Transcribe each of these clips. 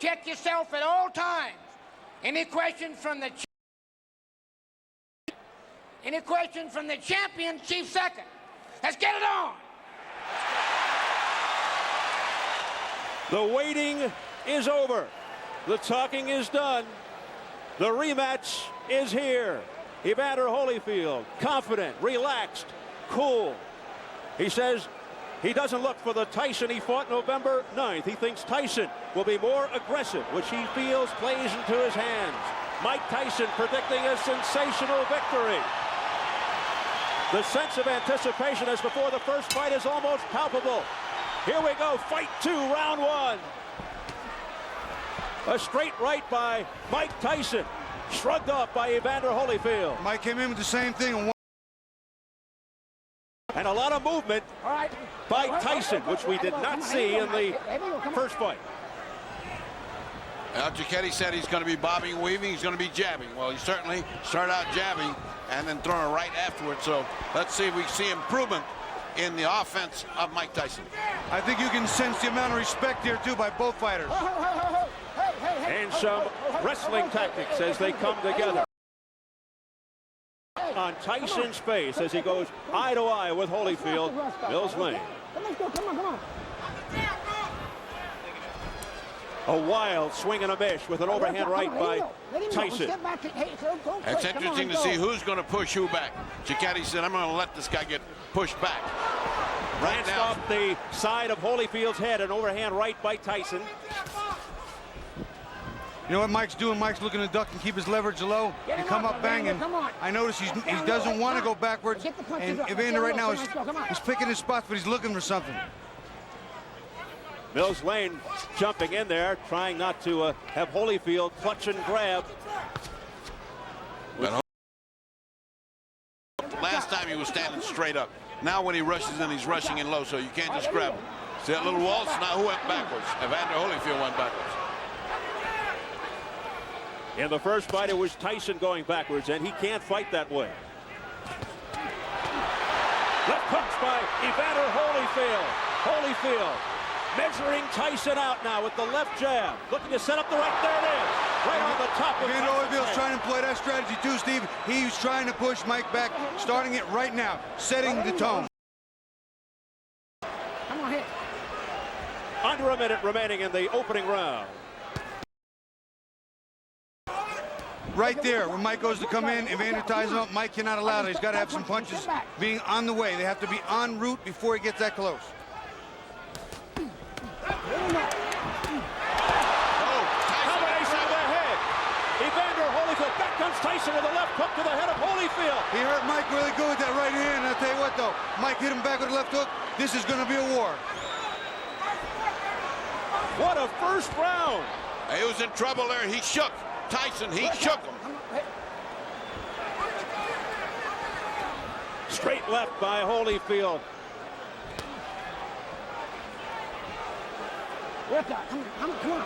Check yourself at all times. Any questions from the champion, Chief Second? Let's get it on. The waiting is over. The talking is done. The rematch is here. Evander Holyfield, confident, relaxed, cool. He says he doesn't look for the Tyson he fought November 9th. He thinks Tyson will be more aggressive, which he feels plays into his hands. Mike Tyson predicting a sensational victory. The sense of anticipation as before the first fight is almost palpable. Here we go, fight 2, round 1. A straight right by Mike Tyson, shrugged off by Evander Holyfield. Mike came in with the same thing. And a lot of movement by Tyson, which we did not see in the first fight. Giacchetti said he's going to be bobbing, weaving, he's going to be jabbing. Well, he certainly started out jabbing and then throwing a right afterwards. So let's see if we see improvement in the offense of Mike Tyson. I think you can sense the amount of respect here, too, by both fighters. And some wrestling tactics as they come together. On Tyson's face as he goes eye to eye with Holyfield, Mills Lane. Come on. A wild swing and a miss with an overhand right by Tyson. It's interesting to see who's going to push who back. Giacchetti said, I'm going to let this guy get pushed back. Right now, off the side of Holyfield's head, an overhand right by Tyson. You know what Mike's doing? Mike's looking to duck and keep his leverage low and come up banging. I notice he doesn't want to go backwards. And Evander right now is picking his spots, but he's looking for something. Mills Lane jumping in there, trying not to have Holyfield clutch and grab. Last time he was standing straight up. Now when he rushes in, he's rushing in low, so you can't just grab him. See that little waltz? Now who went backwards? Evander Holyfield went backwards. In the first fight, it was Tyson going backwards, and he can't fight that way. Left hooks by Evander Holyfield. Holyfield measuring Tyson out now with the left jab. Looking to set up the right. There it is. Right on the top of Evander Holyfield's trying to play that strategy too, Steve. He's trying to push Mike back, starting it right now, setting the tone. Come on, hit. Under a minute remaining in the opening round. Right there, where Mike goes to come in, Evander ties him up. Mike cannot allow that. He's got to have some punches being on the way. They have to be en route before he gets that close. Combination of the head. Evander Holyfield. Back comes Tyson with a left hook to the head of Holyfield. He hurt Mike really good with that right hand. I'll tell you what, though. Mike hit him back with a left hook. This is going to be a war. What a first round. He was in trouble there. He shook. Tyson, he shook him. Straight left by Holyfield. Come on.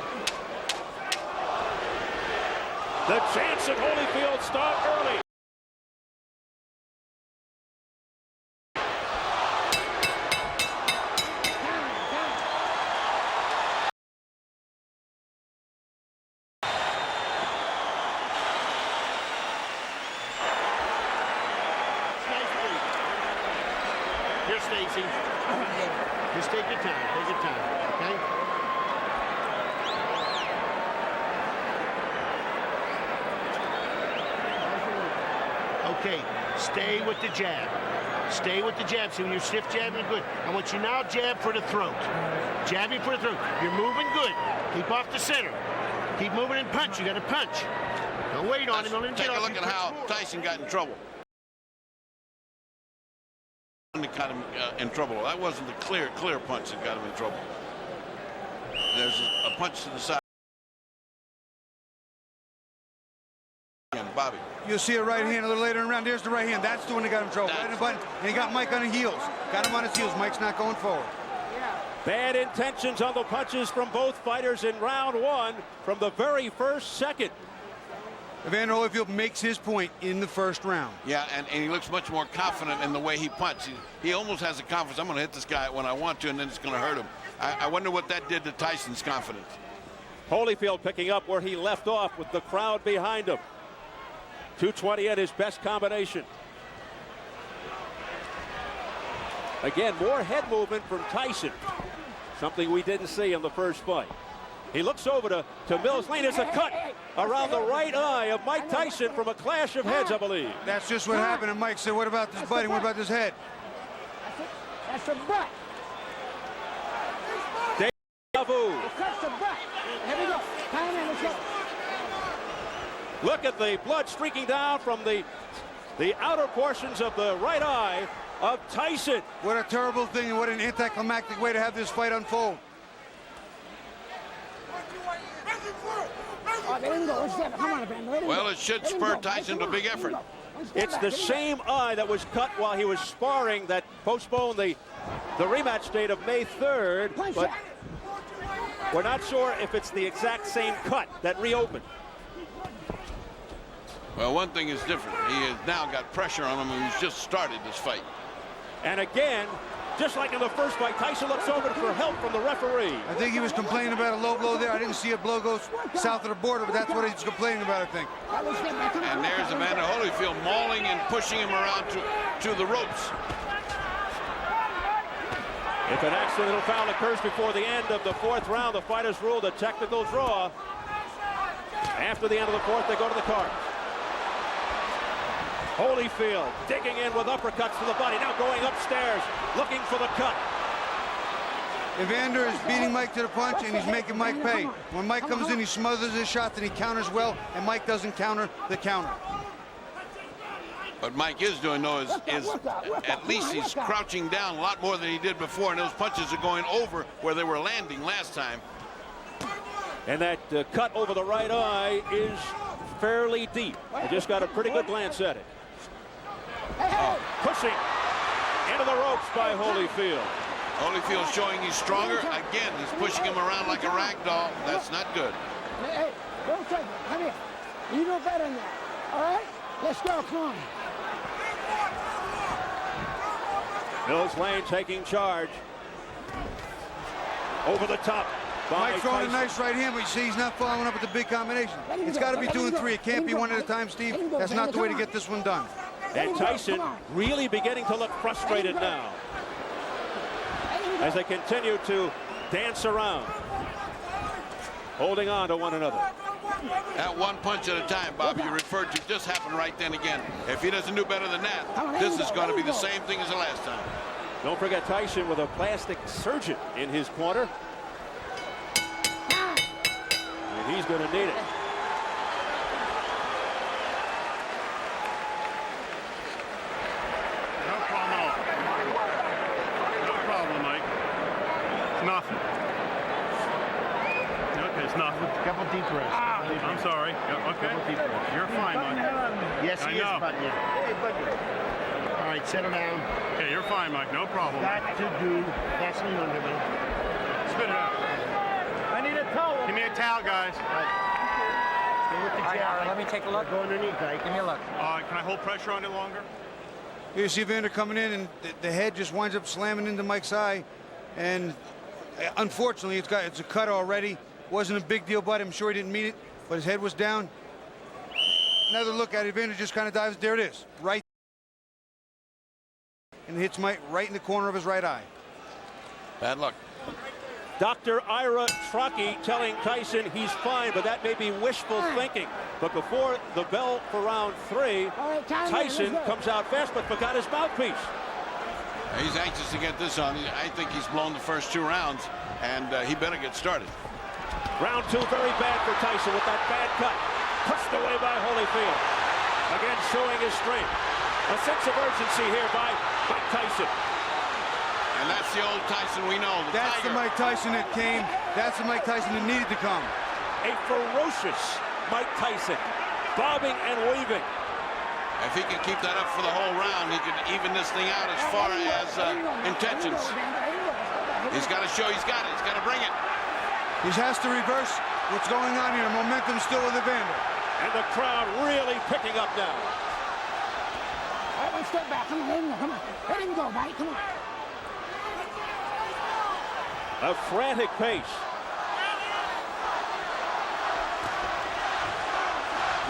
The chance of Holyfield start early. Here, Stacy. Just take your time, okay? Okay, stay with the jab. Stay with the jab. See, when you're stiff jabbing, good. I want you now jab for the throat. Jabbing for the throat. You're moving good. Keep off the center. Keep moving and punch. You got to punch. Don't wait on him. Don't let him get off. Take a look at how Tyson got in trouble. Got him in trouble. That wasn't the clear punch that got him in trouble. There's a punch to the side. And Bobby. You'll see a right hand a little later in the round. There's the right hand. That's the one that got him in trouble. Right in the button. And he got Mike on the heels. Got him on his heels. Mike's not going forward. Bad intentions on the punches from both fighters in round one from the very first second. Evander Holyfield makes his point in the first round. Yeah, and he looks much more confident in the way he punches. He almost has the confidence, I'm going to hit this guy when I want to, and then it's going to hurt him. I wonder what that did to Tyson's confidence. Holyfield picking up where he left off with the crowd behind him. 220 at his best combination. Again, more head movement from Tyson. Something we didn't see in the first fight. He looks over to Mills Lane. It's a cut around the right eye of Mike Tyson from a clash of heads, I believe. That's just what happened. And Mike said, what about this biting? What about this head? That's the butt. Davu. That's the butt. Here we go. Time in, let's go. Look at the blood streaking down from the outer portions of the right eye of Tyson. What a terrible thing and what an anticlimactic way to have this fight unfold. Oh, they didn't go. Let's get it. Come on, Evander. Well, it should spur Tyson to a big effort. It's the same eye that was cut while he was sparring that postponed the rematch date of May 3rd, but we're not sure if it's the exact same cut that reopened. Well, one thing is different. He has now got pressure on him, and he's just started this fight. And again, just like in the first fight, Tyson looks over for help from the referee. I think he was complaining about a low blow there. I didn't see a blow go south of the border, but that's what he's complaining about, I think. And there's Evander Holyfield mauling and pushing him around to the ropes. If an accidental foul occurs before the end of the fourth round, the fight is ruled a technical draw. After the end of the fourth, they go to the card. Holyfield digging in with uppercuts to the body, now going upstairs, looking for the cut. Evander is beating Mike to the punch, and he's making Mike pay. When Mike comes in, he smothers his shots, and he counters well, and Mike doesn't counter the counter. What Mike is doing, though, is at least he's crouching down a lot more than he did before, and those punches are going over where they were landing last time. And that cut over the right eye is fairly deep. I just got a pretty good glance at it. Pushing into the ropes by Holyfield. Holyfield showing he's stronger. Again, he's pushing him around like a rag doll. That's not good. Hey, don't take it. Come here. You know better than that. All right? Let's go. Come on. Mills Lane taking charge. Over the top. Mike's throwing a nice right hand, but you see he's not following up with the big combination. It's got to be 2 and 3. It can't be one at a time, Steve. That's not the way to get this one done. And Tyson really beginning to look frustrated now as they continue to dance around, holding on to one another. That one punch at a time, Bob, you referred to, just happened right then again. If he doesn't do better than that, this is going to be the same thing as the last time. Don't forget Tyson with a plastic surgeon in his corner. And he's going to need it. Nothing. Okay, it's nothing. Couple deep breaths. I'm sorry. Yeah, okay. You're fine, Mike. Yes, he is, buddy. Hey, buddy. All right, settle down. Okay, you're fine, Mike. No problem. Got to do Vaseline under me. Spit it out. I need a towel. Give me a towel, guys. Stay with the jab. Let me take a look. Go underneath, right? Give me a look. Can I hold pressure on it longer? Here you see Evander coming in, and the head just winds up slamming into Mike's eye. And unfortunately, it's a cut already. Wasn't a big deal, but I'm sure he didn't mean it, but his head was down. Another look at it, Evander just kind of dives. There it is, right. And it hits Mike right in the corner of his right eye. Bad luck. Dr. Ira Trocchi telling Tyson he's fine, but that may be wishful thinking. But before the bell for round 3, Tyson comes out fast, but forgot his mouthpiece. He's anxious to get this on. I think he's blown the first 2 rounds, and he better get started. Round 2, very bad for Tyson with that bad cut. Pushed away by Holyfield. Again, showing his strength. A sense of urgency here by Mike Tyson. And that's the old Tyson we know. That's the Mike Tyson that came. That's the Mike Tyson that needed to come. A ferocious Mike Tyson, bobbing and weaving. If he can keep that up for the whole round, he could even this thing out as far as intentions. He's got to show he's got it. He's got to bring it. He has to reverse what's going on here. Momentum still with Evander. And the crowd really picking up now. All right, one step back. Come on, let him go. Come on. Let him go, Mike. Come on. A frantic pace.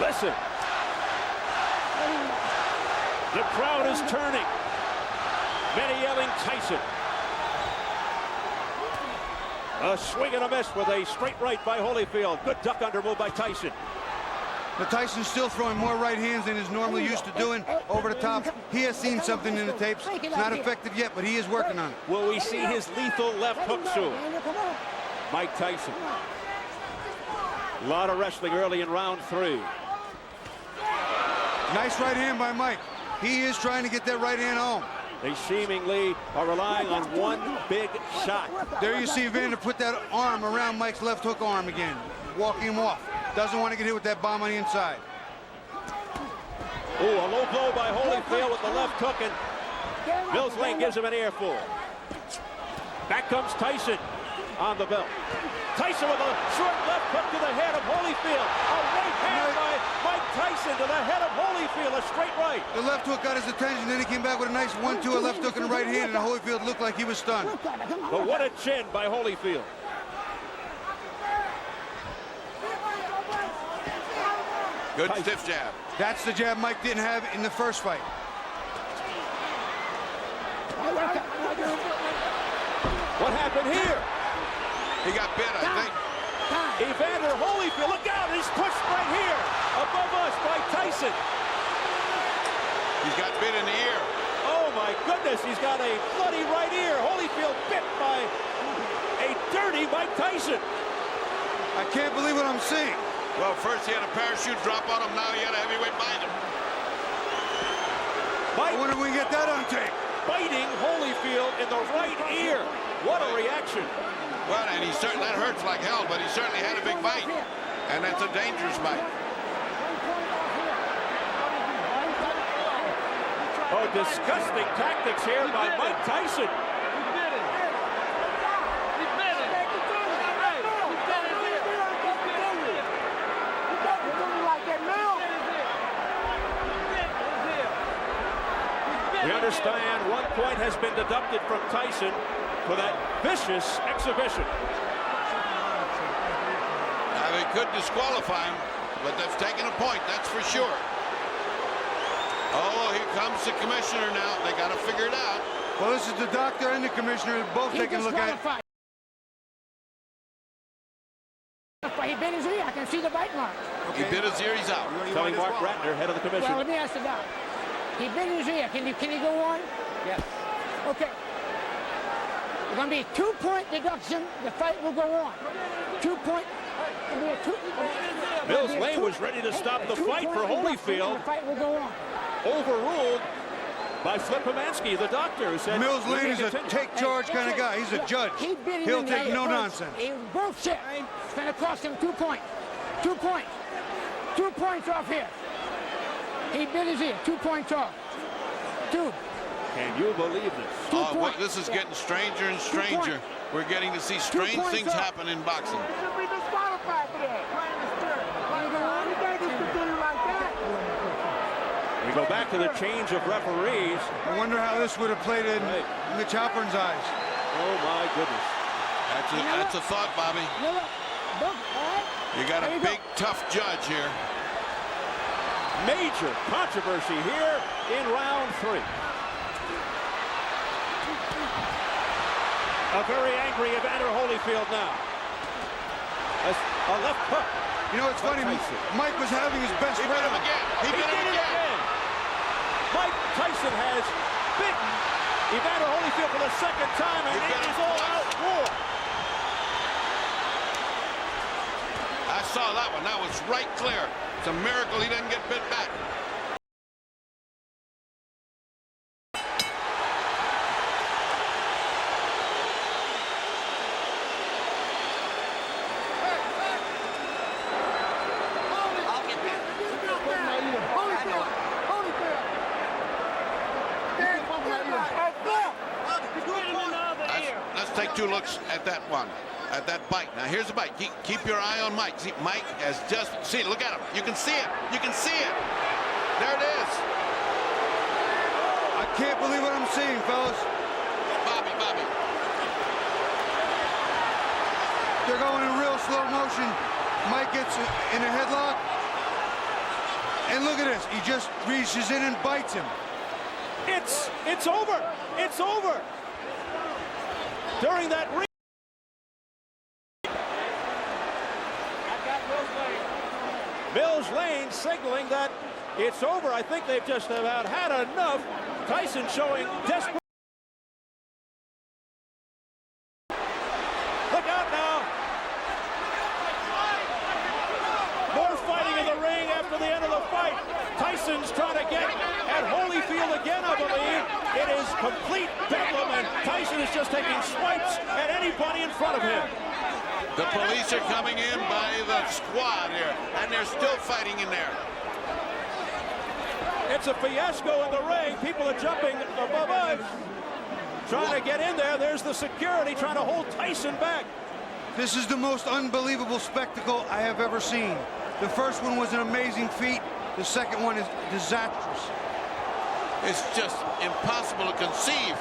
Listen. The crowd is turning. Many yelling Tyson. A swing and a miss with a straight right by Holyfield. Good duck under move by Tyson. But Tyson's still throwing more right hands than he's normally used to doing over the top. He has seen something in the tapes. It's not effective yet, but he is working on it. Will we see his lethal left hook soon? Mike Tyson. A lot of wrestling early in round 3. Nice right hand by Mike. He is trying to get that right hand home. They seemingly are relying on one big shot. There you see Evander put that arm around Mike's left hook arm again, walking him off. Doesn't want to get hit with that bomb on the inside. Oh, a low blow by Holyfield with the left hook, and Mills Lane gives him an earful. Back comes Tyson on the belt. Tyson with a short left hook to the head of Holyfield. A right hand by Mike Tyson to the head of Holyfield, a straight right. The left hook got his attention, then he came back with a nice 1-2, a left hook in the right hand, and Holyfield looked like he was stunned. But what a chin by Holyfield. Good stiff jab. That's the jab Mike didn't have in the first fight. What happened here? He got bit, I think. Evander Holyfield, look out, he's pushed right here, above us by Tyson. He's got bit in the ear. Oh my goodness, he's got a bloody right ear. Holyfield bit by a dirty Mike Tyson. I can't believe what I'm seeing. Well, first he had a parachute drop on him, now he had a heavyweight bind him. I wonder if we can get that on tape. Biting Holyfield in the right ear. What a reaction. Well, and he certainly, that hurts like hell, but he certainly had a big bite. And that's a dangerous bite. Oh, disgusting tactics here by Mike Tyson. We understand 1 point has been deducted from Tyson for that vicious exhibition. Now, they could disqualify him, but they've taken a point, that's for sure. Oh, here comes the commissioner now. They got to figure it out. Well, this is the doctor and the commissioner both taking a look at it. He bit his ear. I can see the bite mark. He bit his ear, he's out. Telling Mark Ratner, head of the commission. Well, let me ask the doc. He bit his ear. Can he go on? Yes. Okay. It's going to be a 2-point deduction. The fight will go on. 2 point. Mills Lane was ready to stop the fight for Holyfield. The fight will go on. Overruled by Flip Pomansky, the doctor, who said Mills Lane is a take charge kind of guy. He's a judge. He'll take no nonsense. He both shit. It's going to cost him 2 points. 2 points. 2 points off here. He bit his ear. 2 points off. 2. Can you believe this? Oh, well, this is getting stranger and stranger. We're getting to see strange things happen in boxing. We go back to the change of referees. I wonder how this would have played in Mitch Halpern's eyes. Oh my goodness. That's a thought, Bobby. You got a big, tough judge here. Major controversy here in round 3. A very angry Evander Holyfield now. A left hook. You know, it's funny. Mike was having his best He bit him again. He bit him again. Mike Tyson has bitten Evander Holyfield for the second time, and it is all-out war. I saw that one. That was right clear. It's a miracle he didn't get bit back. Let's take 2 looks at that one, at that bite. Now here's the bite. Keep your eye on Mike. See, Mike has just, see, look at him. You can see it. You can see it. There it is. I can't believe what I'm seeing, fellas. Bobby. They're going in real slow motion. Mike gets in a headlock. And look at this. He just reaches in and bites him. It's over. It's over. During that Mills Lane signaling that it's over. I think they've just about had enough. Tyson showing desperate. Look out now. More fighting in the ring after the end of the fight. Tyson's trying to get at Holyfield again, I believe. It is complete bedlam, and Tyson is just taking swipes at anybody in front of him. The police are coming in by the squad here, and they're still fighting in there. It's a fiasco in the ring. People are jumping above us, trying to get in there. There's the security trying to hold Tyson back. This is the most unbelievable spectacle I have ever seen. The first one was an amazing feat. The second one is disastrous. It's just impossible to conceive.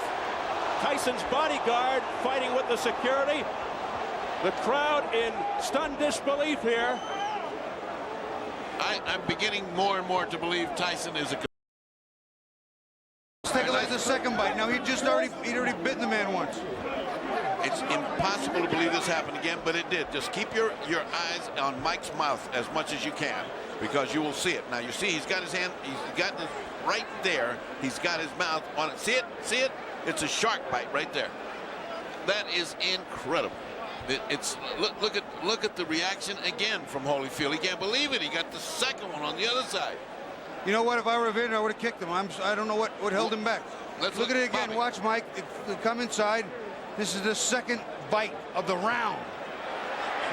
Tyson's bodyguard fighting with the security. The crowd in stunned disbelief here. I'm beginning more and more to believe Tyson is a. Let's take a look at the second bite. Now he'd already bitten the man once. It's impossible to believe this happened again, but it did. Just keep your eyes on Mike's mouth as much as you can, because you will see it. Now you see he's got his hand, he's got it right there. He's got his mouth on it. See it? See it? It's a shark bite right there. That is incredible. Look at the reaction again from Holyfield. He can't believe it. He got the second one on the other side. You know what? If I were Evander, I would have kicked him. I don't know what held him back. Let's look at it again. Bobby. Watch, Mike. Come inside. This is the second bite of the round.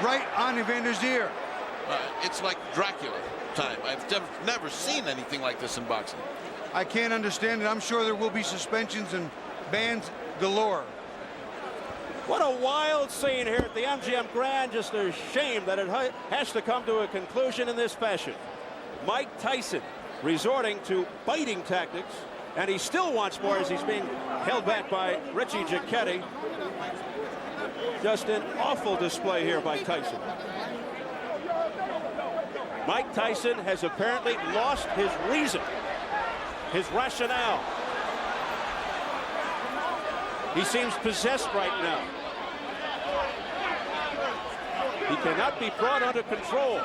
Right on Evander's ear. It's like Dracula time. I've never seen anything like this in boxing. I can't understand it. I'm sure there will be suspensions and bans galore. What a wild scene here at the MGM Grand. Just a shame that it has to come to a conclusion in this fashion. Mike Tyson resorting to biting tactics, and he still wants more as he's being held back by Richie Giacchetti. Just an awful display here by Tyson. Mike Tyson has apparently lost his reason, his rationale. He seems possessed right now. He cannot be brought under control.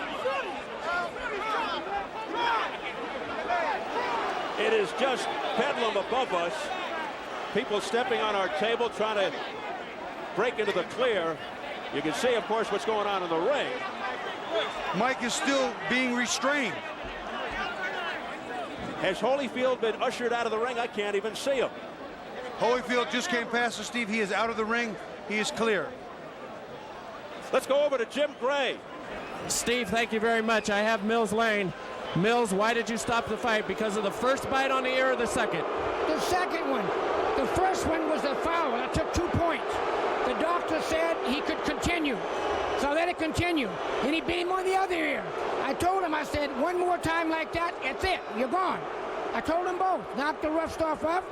It is just bedlam above us. People stepping on our table, trying to break into the clear. You can see, of course, what's going on in the ring. Mike is still being restrained. Has Holyfield been ushered out of the ring? I can't even see him. Holyfield just came past us, Steve. He is out of the ring. He is clear. Let's go over to Jim Gray. Steve, thank you very much. I have Mills Lane. Mills, why did you stop the fight? Because of the first bite on the ear or the second? The second one. The first one was a foul. I took 2 points. The doctor said he could continue. So let it continue. And he bit him on the other ear. I told him, I said, one more time like that, that's it. You're gone. I told them both. Knocked the rough stuff up.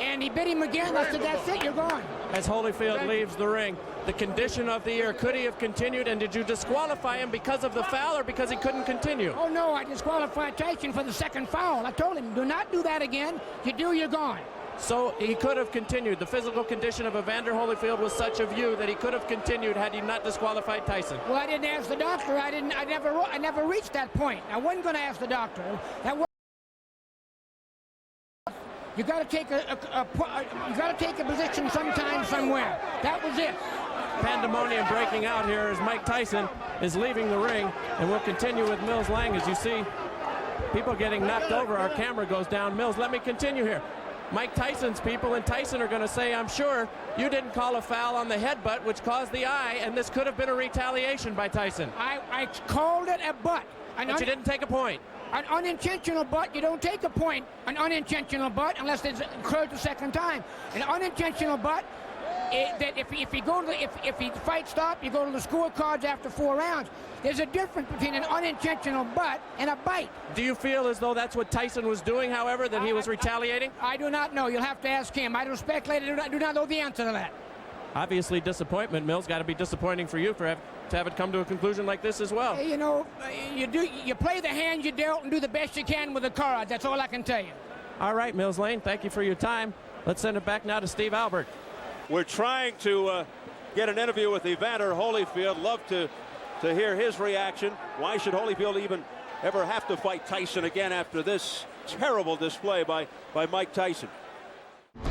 And he bit him again. I said, that's it, you're gone. As Holyfield leaves the ring, the condition of the ear, could he have continued? And did you disqualify him because of the foul or because he couldn't continue? Oh, no, I disqualified Tyson for the second foul. I told him, do not do that again. You do, you're gone. So he could have continued. The physical condition of Evander Holyfield was such a view that he could have continued had he not disqualified Tyson. Well, I didn't ask the doctor. I never reached that point. I wasn't going to ask the doctor. You got to take a position sometime, somewhere. That was it. Pandemonium breaking out here as Mike Tyson is leaving the ring, and we'll continue with Mills Lang. As you see, people getting knocked over. Our camera goes down. Mills, let me continue here. Mike Tyson's people and Tyson are going to say, I'm sure you didn't call a foul on the headbutt, which caused the eye, and this could have been a retaliation by Tyson. I called it a butt. But you didn't take a point. An unintentional butt, you don't take a point. An unintentional butt, unless it occurs the second time. An unintentional butt, that if the fight stops, you go to the scorecards after 4 rounds. There's a difference between an unintentional butt and a bite. Do you feel as though that's what Tyson was doing, however, that he was retaliating? I do not know. You'll have to ask him. I don't speculate. I do not know the answer to that. Obviously, disappointment, Mills. Got to be disappointing for you for to have it come to a conclusion like this as well. You know, you play the hand you dealt and do the best you can with the cards. That's all I can tell you. All right, Mills Lane, thank you for your time. Let's send it back now to Steve Albert. We're trying to get an interview with Evander Holyfield. Love to hear his reaction. Why should Holyfield even ever have to fight Tyson again after this terrible display by Mike Tyson?